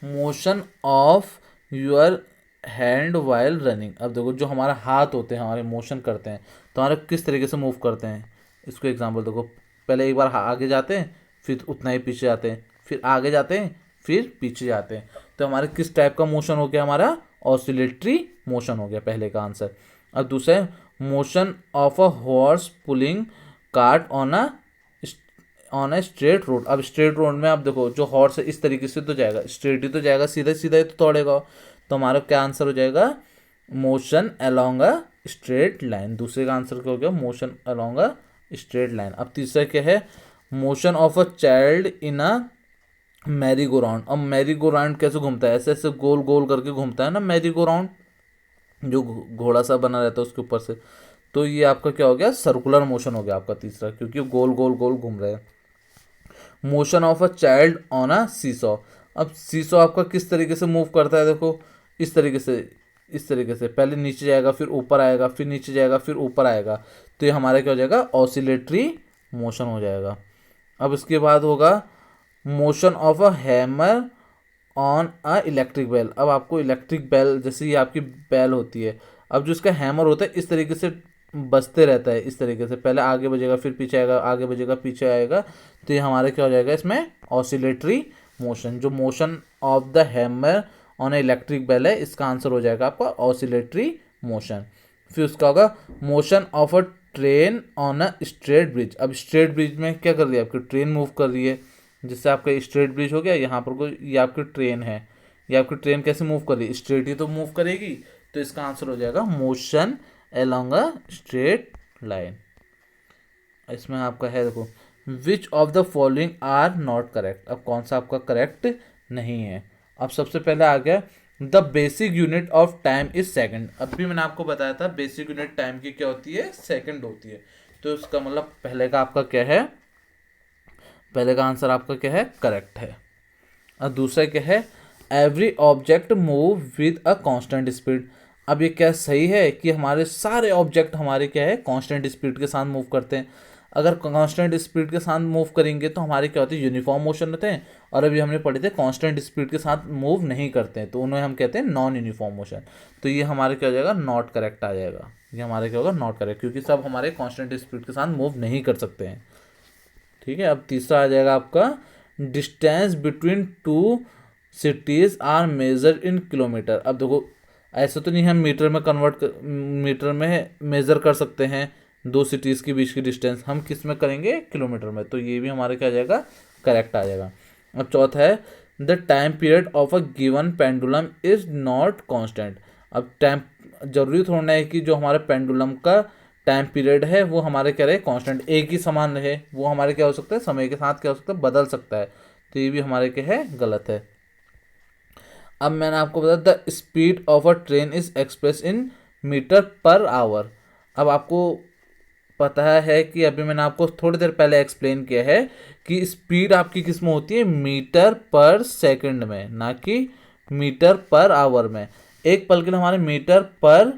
Motion of your hand while running. अब देखो जो हमारा हाथ होते हैं, हमारे मोशन करते हैं, तो हमारे किस तरीके से मूव करते हैं, इसको एग्जांपल देखो, पहले एक बार आगे जाते हैं, फिर उतना ही पीछे जाते हैं, फिर आगे जाते हैं, फिर पीछे जाते हैं, तो हमारे किस टाइप का मोशन हो गया, हमारा ऑसिलेटरी मोशन हो गया, पहले का आंसर। अब दूसरा, motion of a horse pulling cart on a straight road. अब स्ट्रेट रोड में आप देखो जो हॉर्स है इस तरीके से तो जाएगा, स्ट्रेट ही तो जाएगा, सीधा सीधा ही तो दौड़ेगा, तो हमारा क्या आंसर हो जाएगा, motion along a straight line. दूसरे का आंसर क्या हो गया, motion along a straight line. अब तीसरा क्या है, motion of a child in a merry go round. अब मैरी गो राउंड कैसे घूमता है, ऐसे ऐसे गोल गोल करके घूमता है ना मैरी गो राउंड, जो घोड़ा सा बना रहता है उसके ऊपर से। तो ये आपका क्या हो गया, सर्कुलर मोशन हो गया आपका तीसरा, क्योंकि गोल गोल गोल घूम रहा है। Motion of a child on a seesaw. अब सीसॉ आपका किस तरीके से मूव करता है, देखो इस तरीके से, इस तरीके से पहले नीचे जाएगा, फिर ऊपर आएगा, फिर नीचे जाएगा, फिर ऊपर आएगा। तो ये हमारा क्या हो जाएगा, ऑसिलेटरी मोशन हो जाएगा। अब इसके बाद होगा motion of a hammer on a electric bell. अब आपको इलेक्ट्रिक बेल, जैसे ये आपकी बेल होती है, अब जो इसका हैमर होता है इस तरीके से बजते रहता है, इस तरीके से पहले आगे बजेगा, फिर पीछे आएगा, आगे बजेगा, पीछे आएगा। तो ये हमारा क्या हो जाएगा इसमें, ऑसिलेटरी मोशन। जो motion of the hammer on a electric bell है, इसका आंसर हो जाएगा आपका ऑसिलेटरी मोशन। फिर उसका होगा motion of a train on a straight bridge. अब स्ट्रेट ब्रिज में क्या कर रही है, आपकी ट्रेन मूव कर रही है, जिससे आपका स्ट्रेट ब्रिज हो गया। यहाँ पर कोई, ये आपकी ट्रेन है, ये आपकी ट्रेन कैसे मूव कर रही है, स्ट्रेट ही तो मूव करेगी। तो इसका आंसर हो जाएगा motion along a straight line. इसमें आपका है देखो, which of the following are not correct. अब कौन सा आपका करेक्ट नहीं है। अब सबसे पहले आ गया, the basic unit of time is second. अब भी मैंने आपको बताया था बेसिक यूनिट टाइम की क्या होती है, सेकंड होती है। तो इसका मतलब पहले का आपका क्या है, पहले का आंसर आपका क्या है, करेक्ट है। और दूसरा क्या है, every object move with a constant speed. अब ये क्या सही है कि हमारे सारे ऑब्जेक्ट हमारे क्या है, कांस्टेंट स्पीड के साथ मूव करते हैं। अगर कांस्टेंट स्पीड के साथ मूव करेंगे तो हमारे क्या होते हैं, यूनिफॉर्म मोशन होते हैं। और अभी हमने पढ़े थे कांस्टेंट स्पीड के साथ मूव नहीं करते हैं, तो उन्हें हम कहते हैं नॉन यूनिफॉर्म मोशन। तो ये हमारे क्या हो जाएगा, नॉट करेक्ट आ जाएगा। ये हमारे क्या होगा, नॉट करेक्ट, क्योंकि सब हमारे कांस्टेंट स्पीड के साथ मूव नहीं कर सकते हैं। ठीक है। अब तीसरा आ जाएगा आपका, distance between two cities are measure in kilometre. अब देखो ऐसा तो नहीं हम मीटर में कन्वर्ट मीटर में मेज़र कर सकते हैं दो सिटीज़ के बीच की डिस्टेंस, हम किस में करेंगे, किलोमीटर में। तो ये भी हमारे क्या आ जाएगा, करेक्ट आ जाएगा। अब चौथा है, the time period of a given pendulum is not constant. अब टाइम, जरूरी थोड़ा है कि जो हमारे पेंडुलम का टाइम पीरियड है वो हमारे क्या रहे, कांस्टेंट एक ही समान रहे। वो हमारे क्या हो सकता है, समय के साथ क्या हो सकता है, बदल सकता है। तो ये भी हमारे क्या है, गलत है। अब मैंने आपको बताया, the speed of a train is express in metre per hour. अब आपको पता है कि अभी मैंने आपको थोड़ी देर पहले एक्सप्लेन किया है कि स्पीड आपकी किस में होती है, मीटर पर सेकंड में, ना कि मीटर पर आवर में। एक पल के लिए हमारे मीटर पर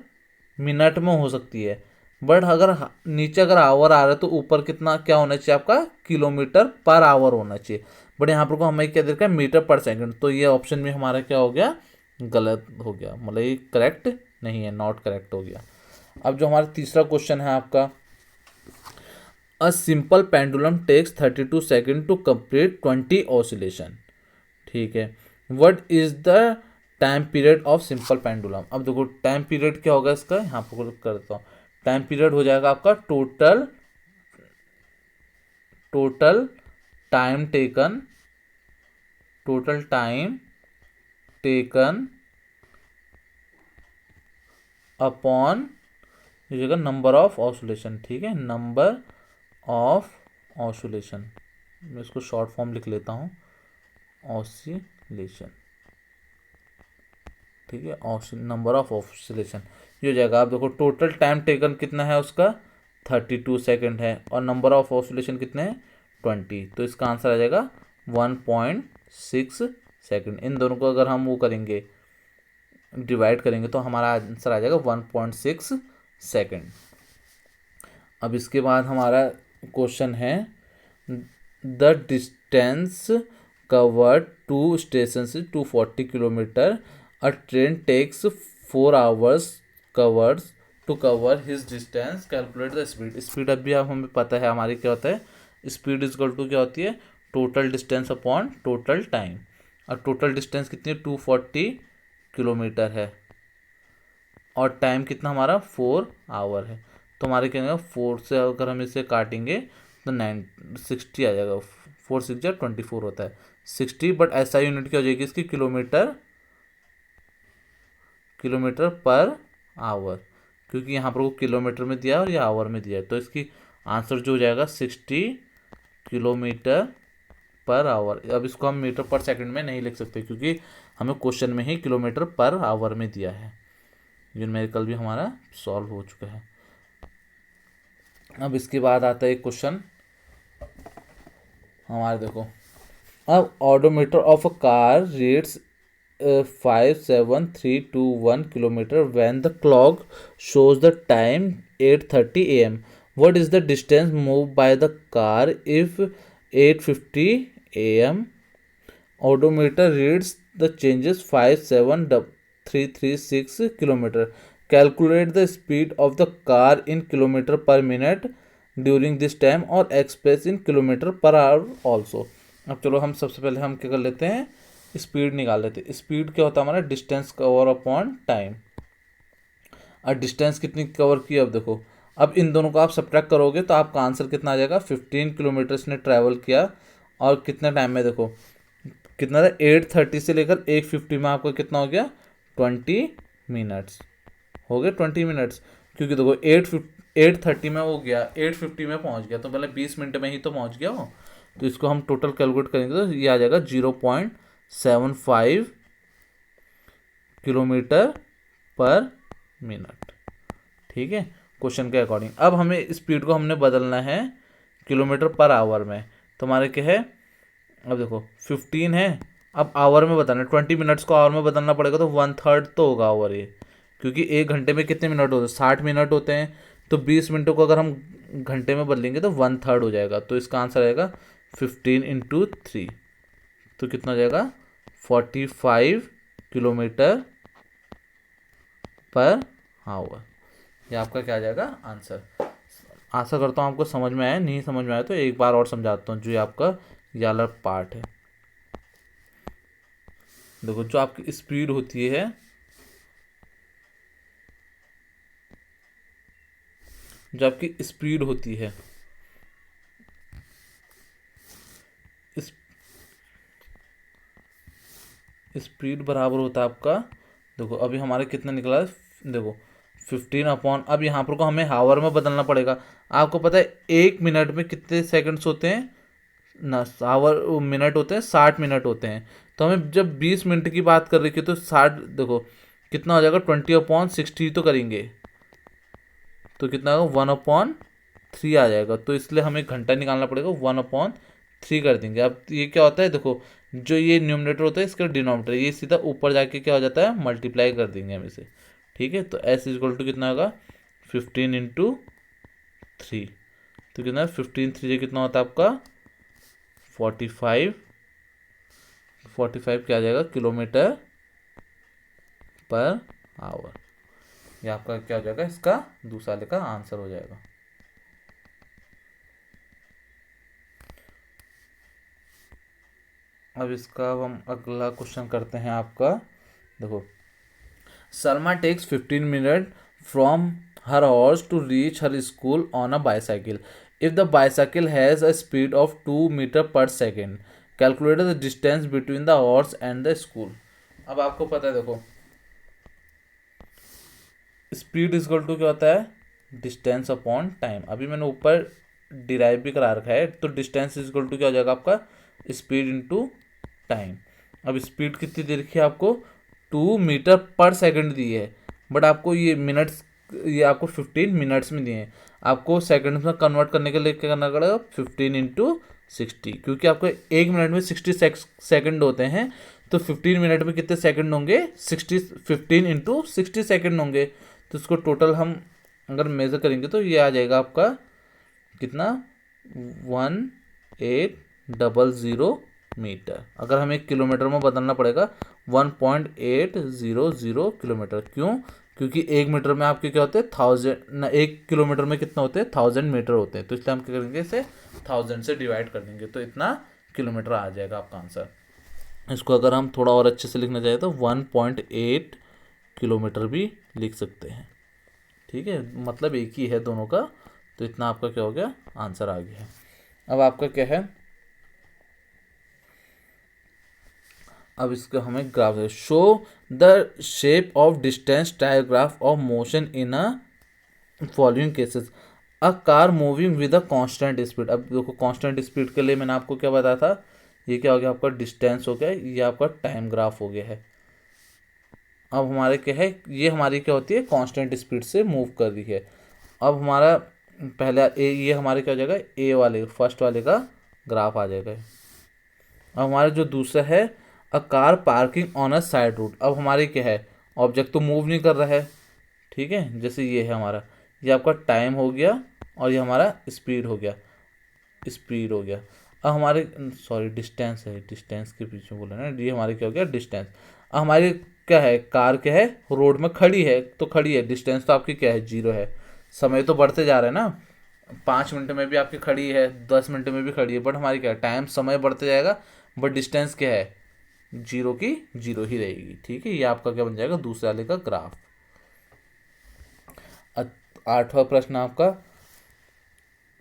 मिनट में हो सकती है, बट अगर नीचे अगर आवर आ रहा है तो ऊपर कितना क्या होना चाहिए आपका, किलोमीटर पर आवर होना चाहिए। बट यहाँ पर को हमें क्या देखा है, मीटर पर सेकंड। तो ये ऑप्शन भी हमारा क्या हो गया, गलत हो गया, मतलब ये करेक्ट नहीं है, नॉट करेक्ट हो गया। अब जो हमारा तीसरा क्वेश्चन है आपका, a simple pendulum takes 32 second to complete 20 oscillation. ठीक है। What is the time period of simple pendulum. अब देखो टाइम पीरियड क्या होगा इसका, यहाँ पर कर देता हूँ। टाइम पीरियड हो जाएगा आपका total, total time taken, total time taken upon ये जगह नंबर ऑफ ऑसुलेशन। ठीक है, नंबर ऑफ ऑसुलेशन, मैं इसको शॉर्ट फॉर्म लिख लेता हूँ, ऑसिलेशन। ठीक है, नंबर ऑफ ऑसिलेशन ये हो जाएगा। आप देखो टोटल टाइम टेकन कितना है उसका, 32 सेकेंड है, और नंबर ऑफ ऑसिलेशन कितने हैं, 20। तो इसका आंसर आ जाएगा 1.6 सेकेंड। इन दोनों को अगर हम वो करेंगे, डिवाइड करेंगे, तो हमारा आंसर आ जाएगा 1.6 सेकेंड। अब इसके बाद हमारा क्वेश्चन है, the distance covered two station से 240 kilometre, a train takes 4 hours covers to cover his distance, calculate the speed. Speed अभी आप हमें पता है हमारी क्या होता है, स्पीड इज इक्वल टू क्या होती है, total distance upon total time. और टोटल डिस्टेंस कितनी है, 240 किलोमीटर है, और टाइम कितना हमारा 4 आवर है। तो हमारे कहने का 4 से अगर हम इसे काटेंगे तो 60 आ जाएगा। 4 6 जा 24 होता है 60, बट ऐसा यूनिट क्या हो जाएगी इसकी, किलोमीटर, किलोमीटर पर आवर, क्योंकि यहाँ पर वो किलोमीटर में दिया है और ये आवर में दिया है। तो इसकी आंसर जो हो जाएगा 60 किलोमीटर पर आवर। अब इसको हम मीटर पर सेकंड में नहीं लिख सकते क्योंकि हमें क्वेश्चन में ही किलोमीटर पर आवर में दिया है। ये न्यूमेरिकल भी हमारा सॉल्व हो चुका है। अब इसके बाद आता है एक क्वेश्चन हमारे, देखो, अब odometer of a car reads 57321 kilometre when the clock shows the time 8:30 a.m. What is the distance moved by the car if 8:50 a.m. odometer reads the changes 57336 kilometer. Calculate the speed of the car in kilometer per minute during this time or express in kilometer per hour also. अब चलो हम सबसे पहले हम क्या कर लेते हैं, स्पीड निकाल लेते हैं। स्पीड क्या होता है हमारा, डिस्टेंस कवर अपॉन टाइम। और डिस्टेंस कितनी कवर की, अब देखो, अब इन दोनों को आप सब्ट्रैक्ट करोगे तो आपका आंसर कितना आ जाएगा, 15 किलोमीटर इसने ट्रैवल किया और कितने टाइम में, देखो कितना था, 8:30 से लेकर 8:50 में आपका कितना हो गया, 20 मिनट्स हो गए, 20 मिनट्स। क्योंकि देखो 8:30 में वो गया, 8:50 में पहुंच गया, तो पहले 20 मिनट में ही तो पहुंच गया वो। तो इसको हम टोटल कैलकुलेट करेंगे तो ये आ जाएगा 0.75 किलोमीटर पर मिनट। ठीक है, क्वेश्चन के अकॉर्डिंग। अब हमें स्पीड को हमने बदलना है किलोमीटर पर आवर में। तो हमारे क्या है, अब देखो 15 है, अब आवर में बताना है, 20 मिनट्स को आवर में बदलना पड़ेगा तो 1/3 तो होगा आवर ये, क्योंकि एक घंटे में कितने मिनट होते हैं, 60 मिनट होते हैं। तो 20 मिनटों को अगर हम घंटे में बदलेंगे तो 1/3 हो जाएगा। तो इसका आंसर आएगा 15 × 3, तो कितना हो जाएगा, 45 किलोमीटर पर आवर। ये आपका क्या आ जाएगा आंसर। आशा करता हूँ आपको समझ में आया, नहीं समझ में आया तो एक बार और समझाता हूँ। जो ये आपका ये वाला पार्ट है, देखो जो आपकी स्पीड होती है, जो आपकी स्पीड होती है, स्पीड बराबर होता है आपका, देखो अभी हमारे कितना निकला है, देखो 15 अपॉन, अब यहाँ पर को हमें हावर में बदलना पड़ेगा। आपको पता है 1 मिनट में कितने सेकंड्स होते हैं ना, आवर मिनट होते हैं 60 मिनट होते हैं। तो हमें जब 20 मिनट की बात कर रही थी तो 60, देखो कितना हो जाएगा, 20/60 तो करेंगे तो कितना होगा, 1/3 आ जाएगा। तो इसलिए हमें घंटा निकालना पड़ेगा, 1/3 कर देंगे। अब ये क्या होता है, देखो जो ये न्यूमरेटर होता है इसका डिनोमिनेटर, ये सीधा ऊपर जाके क्या हो जाता है, मल्टीप्लाई कर देंगे हम इसे। ठीक है, तो S = कितना होगा, 15 × 3, तो कितना, 15 3 कितना होता है आपका 45 क्या आ जाएगा, किलोमीटर पर आवर। ये आपका क्या हो जाएगा, इसका दूसरा वाले का आंसर हो जाएगा। अब इसका हम अगला क्वेश्चन करते हैं आपका, देखो Salma takes 15 minutes from her house to reach her school on a bicycle. If the bicycle has a speed of 2 meters per second, calculate the distance between the horse and the school. अब आपको पता है, देखो speed = क्या होता है, distance upon time. अभी मैंने ऊपर डिराइव भी करा रखा है, तो डिस्टेंस = क्या हो जाएगा आपका, स्पीड इंटू टाइम। अब स्पीड कितनी दे रखी है आपको, 2 मीटर पर सेकंड दी है, बट आपको ये मिनट्स, ये आपको 15 मिनट्स में दिए हैं। आपको सेकंड्स में कन्वर्ट करने के लिए क्या करना पड़ेगा, 15 × 60, क्योंकि आपको एक मिनट में 60 सेकंड होते हैं। तो 15 मिनट में कितने सेकंड होंगे, 15 × 60 सेकंड होंगे। तो इसको टोटल हम अगर मेज़र करेंगे तो ये आ जाएगा आपका कितना, 1800 मीटर। अगर हमें किलोमीटर में बदलना पड़ेगा 1.800 किलोमीटर। क्यों, क्योंकि एक मीटर में आपके क्या होते हैं, 1000 ना, एक किलोमीटर में कितना होते हैं, 1000 मीटर होते हैं। तो इसलिए हम क्या करेंगे, इसे 1000 से डिवाइड कर देंगे, तो इतना किलोमीटर आ जाएगा आपका आंसर। इसको अगर हम थोड़ा और अच्छे से लिखना चाहें तो 1.8 किलोमीटर भी लिख सकते हैं। ठीक है, मतलब एक ही है दोनों का। तो इतना आपका क्या हो गया, आंसर आ गया है। अब आपका क्या है, अब इसका हमें ग्राफ है, show the shape of distance digraph of motion in a following cases. A car moving with a constant speed. अब देखो कांस्टेंट स्पीड के लिए मैंने आपको क्या बताया था, ये क्या हो गया आपका डिस्टेंस हो गया, ये आपका टाइम ग्राफ हो गया है। अब हमारे क्या है, ये हमारी क्या होती है कांस्टेंट स्पीड से मूव कर रही है। अब हमारा पहला ये हमारे क्या हो जाएगा, ए वाले फर्स्ट वाले का ग्राफ आ जाएगा। अब हमारा जो दूसरा है a car parking on a side route. अब हमारी क्या है, ऑब्जेक्ट तो मूव नहीं कर रहा है, ठीक है, जैसे ये है हमारा, ये आपका टाइम हो गया और ये हमारा स्पीड हो गया, स्पीड हो गया। अब हमारे सॉरी डिस्टेंस है, डिस्टेंस के पीछे बोला ना, ये हमारे क्या हो गया डिस्टेंस। अब हमारी क्या है, कार क्या है रोड में खड़ी है, तो खड़ी है, डिस्टेंस तो आपकी क्या है 0 है। समय तो बढ़ते जा रहा है ना, 5 मिनट में भी आपकी खड़ी है, 10 मिनट में भी खड़ी है, बट हमारी क्या है टाइम समय बढ़ते जाएगा, बट डिस्टेंस क्या है 0 की 0 ही रहेगी, ठीक है। ये आपका क्या बन जाएगा दूसरे वाले का ग्राफ। 8वां प्रश्न आपका,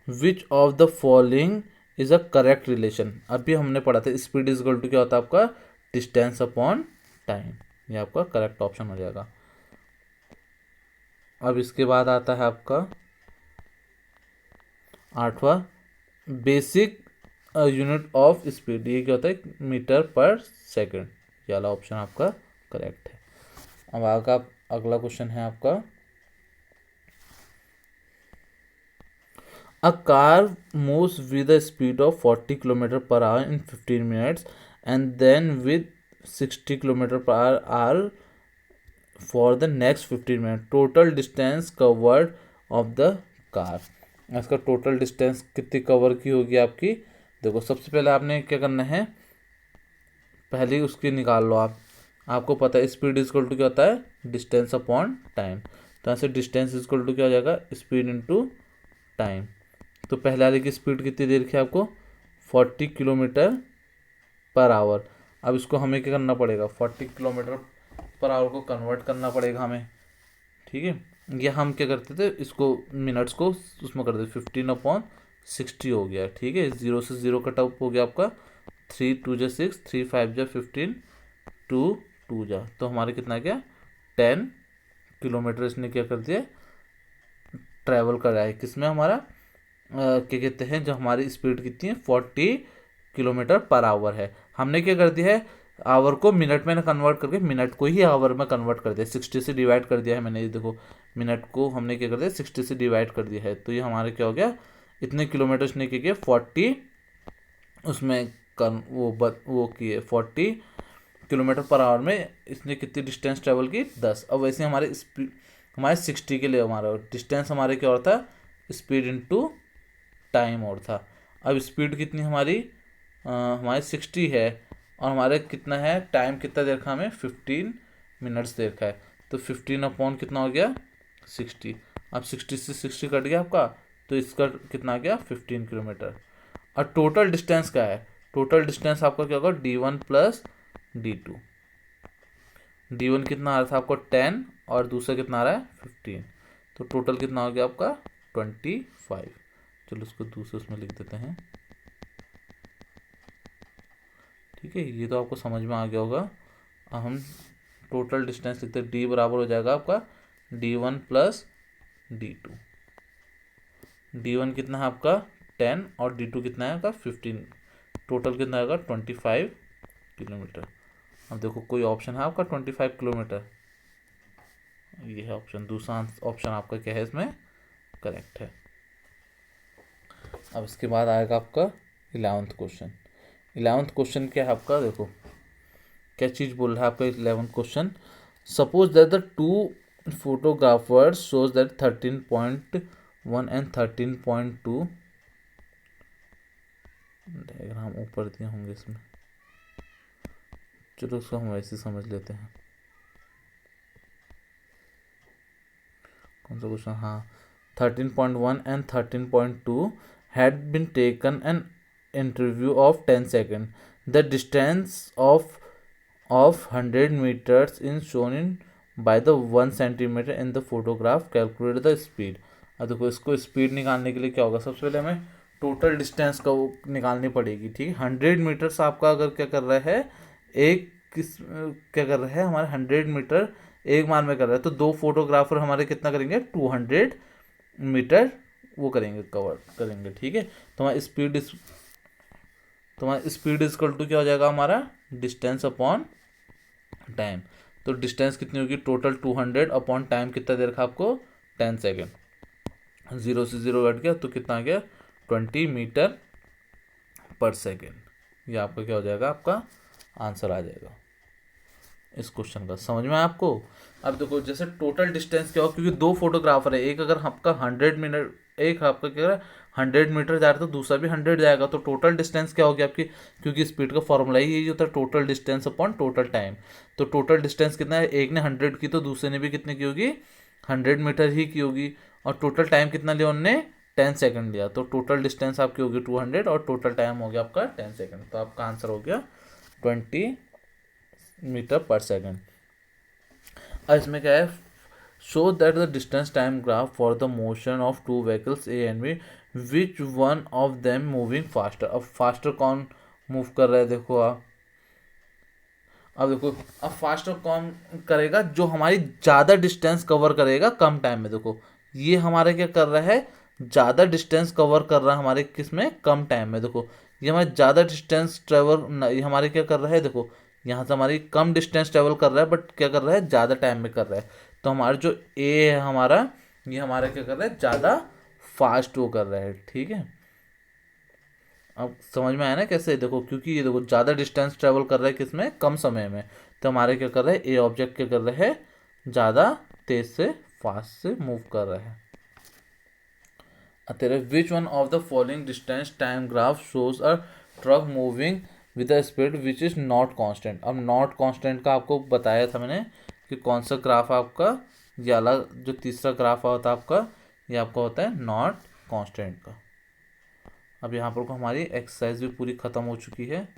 विच of the following is a correct relation. अभी हमने पढ़ा था स्पीड इज इक्वल टू क्या होता है आपका डिस्टेंस अपॉन टाइम, ये आपका करेक्ट ऑप्शन हो जाएगा। अब इसके बाद आता है आपका 8वां, बेसिक यूनिट ऑफ स्पीड, ये क्या होता है मीटर पर सेकंड, ये वाला ऑप्शन आपका करेक्ट है। अब आगे अगला क्वेश्चन है आपका, A car moves with a speed of 40 km per hour in 15 minutes and then with 60 km per hour for the next 15 minutes. Total distance covered of the car. इसका total distance कितनी cover की होगी आपकी, देखो सबसे पहले आपने क्या करना है, पहले उसकी निकाल लो आप, आपको पता है स्पीड इजक्वल टू क्या होता है डिस्टेंस अपॉन टाइम, तो ऐसे डिस्टेंस इजक्वल टू क्या हो जाएगा स्पीड इनटू टाइम। तो पहले वाले की स्पीड कितनी देर की आपको 40 किलोमीटर पर आवर। अब इसको हमें क्या करना पड़ेगा 40 किलोमीटर पर आवर को कन्वर्ट करना पड़ेगा हमें, ठीक है। ये हम क्या करते थे इसको मिनट्स को उसमें कर देते 15/60 हो गया, ठीक है, 0 से 0 कट ऑफ हो गया आपका, 3 2 जा 6, 3 5 जा 15, 2 2 जा, तो हमारे कितना गया 10 किलोमीटर इसने क्या कर दिया ट्रैवल कर रहा है किसमें हमारा क्या कहते हैं, जो हमारी स्पीड कितनी है 40 किलोमीटर पर आवर है। हमने क्या कर दिया है आवर को मिनट में कन्वर्ट करके मिनट को ही आवर में कन्वर्ट कर दिया, 60 से डिवाइड कर दिया है मैंने, ये देखो मिनट को हमने क्या कर दिया 60 से डिवाइड कर दिया है, तो ये हमारे क्या हो गया इतने किलोमीटर उसने क्या किया 40 उसमें वो किए 40 किलोमीटर पर आवर में इसने कितनी डिस्टेंस ट्रेवल की 10। अब वैसे हमारे स्पीड हमारे 60 के लिए हमारा डिस्टेंस हमारे क्या और था स्पीड इनटू टाइम और था। अब स्पीड कितनी हमारी हमारी 60 है और हमारे कितना है टाइम कितना देर का हमें 15 मिनट्स देर का है, तो 15 अपॉन कितना हो गया 60। अब 60 से 60 कट गया आपका, तो इसका कितना आ गया 15 किलोमीटर। और टोटल डिस्टेंस क्या है, टोटल डिस्टेंस आपका क्या होगा D1 प्लस D2। D1 कितना आ रहा था आपको 10 और दूसरा कितना आ रहा है 15, तो टोटल कितना हो गया आपका 25। चलो उसको दूसरे उसमें लिख देते हैं, ठीक है, ये तो आपको समझ में आ गया होगा। अब हम टोटल डिस्टेंस लिखते हैं, डी बराबर हो जाएगा आपका D1 प्लस D2। D1 कितना है आपका 10 और D2 कितना है आपका 15, टोटल कितना आएगा 25 किलोमीटर। अब देखो कोई ऑप्शन है आपका 25 किलोमीटर, ये है ऑप्शन, दूसरा ऑप्शन आपका क्या है इसमें करेक्ट है। अब इसके बाद आएगा आपका 11th क्वेश्चन। 11th क्वेश्चन क्या है आपका, देखो क्या चीज़ बोल रहा है आपका 11th question, suppose that the two photographers shows that 13.1 and 13.2 diagram ऊपर दिए होंगे इसमें, चलो उसको हम वैसे समझ लेते हैं। कौन सा क्वेश्चन, हाँ 13.1 and 13.2 had been taken an interview of 10 seconds. The distance of 100 meters is shown in by the 1 centimeter in the photograph. Calculate the speed. अब देखो इसको स्पीड निकालने के लिए क्या होगा, सबसे पहले हमें टोटल डिस्टेंस का वो निकालनी पड़ेगी, ठीक है। 100 मीटर्स आपका अगर क्या कर रहा है एक क्या कर रहा है हमारे 100 मीटर एक बार में कर रहा है, तो दो फोटोग्राफर हमारे कितना करेंगे 200 मीटर वो करेंगे, कवर करेंगे, ठीक है। तो हमारा स्पीड इज इक्वल टू क्या हो जाएगा हमारा, डिस्टेंस अपॉन टाइम। तो डिस्टेंस कितनी होगी, टोटल 200 अपॉन टाइम कितना दे रखा आपको, 10 सेकेंड। 0 से 0 कट गया तो कितना आ गया, 20 मीटर पर सेकेंड। ये आपका क्या हो जाएगा, आपका आंसर आ जाएगा इस क्वेश्चन का। समझ में आपको। अब देखो जैसे टोटल डिस्टेंस क्या हो, क्योंकि दो फोटोग्राफर है, एक अगर आपका 100 मीटर, एक आपका क्या है 100 मीटर जा रहा है तो दूसरा भी 100 जाएगा, तो टोटल डिस्टेंस क्या होगी आपकी, क्योंकि स्पीड का फॉर्मूला ही यही होता है, total distance upon total time. तो टोटल डिस्टेंस कितना है, एक ने 100 की तो दूसरे ने भी कितने की होगी, 100 मीटर ही की होगी। और टोटल टाइम कितना लिया उनने, 10 सेकंड लिया। तो टोटल डिस्टेंस आपकी होगी 200 और टोटल टाइम हो गया आपका 10 सेकंड। तो आपका आंसर हो गया 20 मीटर पर सेकंड। अब इसमें क्या है, show that the distance time graph for the motion of two vehicles A and B, which one of them moving faster. अब फास्टर कौन मूव कर रहा है, देखो आप, अब देखो, अब फास्टर कौन करेगा, जो हमारी ज़्यादा डिस्टेंस कवर करेगा कम टाइम में। देखो ये हमारे क्या कर रहा है, ज़्यादा डिस्टेंस कवर कर रहा है हमारे किस में, कम टाइम में। देखो ये हमारे ज़्यादा डिस्टेंस ट्रेवल, ये हमारे क्या कर रहा है, देखो यहाँ से हमारी कम डिस्टेंस ट्रेवल कर रहा है, बट क्या कर रहा है, ज़्यादा टाइम में कर रहा है। तो हमारा जो ए है हमारा, ये हमारा क्या कर रहा है, ज़्यादा फास्ट वो कर रहा है, ठीक है। अब समझ में आया ना कैसे, देखो क्योंकि ये देखो ज़्यादा डिस्टेंस ट्रेवल कर रहा है किसमें, कम समय में। तो हमारे क्या कर रहा है, ए ऑब्जेक्ट क्या कर रहा है, ज़्यादा तेज से, फास्ट से मूव कर रहा है। तेरे विच one of the following distance time graph shows a truck moving with a speed which is not constant. अब नॉट कांस्टेंट का आपको बताया था मैंने कि कौन सा ग्राफ आपका, ये अलग जो तीसरा ग्राफ होता है आपका, ये आपका होता है नॉट कांस्टेंट का। अब यहाँ पर को हमारी एक्सरसाइज भी पूरी ख़त्म हो चुकी है,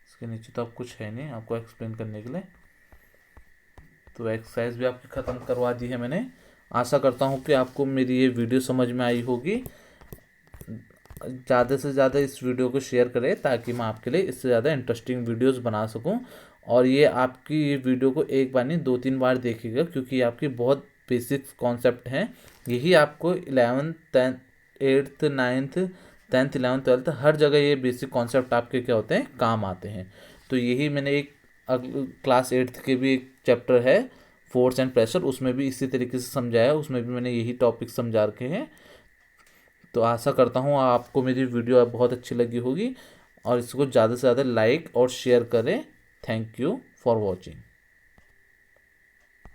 इसके नीचे तो अब कुछ है नहीं आपको एक्सप्लेन करने के लिए। तो एक्सरसाइज भी आपकी ख़त्म करवा दी है मैंने। आशा करता हूँ कि आपको मेरी ये वीडियो समझ में आई होगी। ज़्यादा से ज़्यादा इस वीडियो को शेयर करें ताकि मैं आपके लिए इससे ज़्यादा इंटरेस्टिंग वीडियोस बना सकूं। और ये आपकी ये वीडियो को एक बार नहीं 2-3 बार देखिएगा, क्योंकि ये आपकी बहुत बेसिक कॉन्सेप्ट हैं। यही आपको 11th 8th 9th 10th 11th 12th हर जगह ये बेसिक कॉन्सेप्ट आपके क्या होते हैं, काम आते हैं। तो यही मैंने एक क्लास 8th के भी एक चैप्टर है फोर्स एंड प्रेशर, उसमें भी इसी तरीके से समझाया, उसमें भी मैंने यही टॉपिक समझा रखे हैं। तो आशा करता हूँ आपको मेरी वीडियो बहुत अच्छी लगी होगी और इसको ज़्यादा से ज़्यादा लाइक और शेयर करें। Thank you for watching.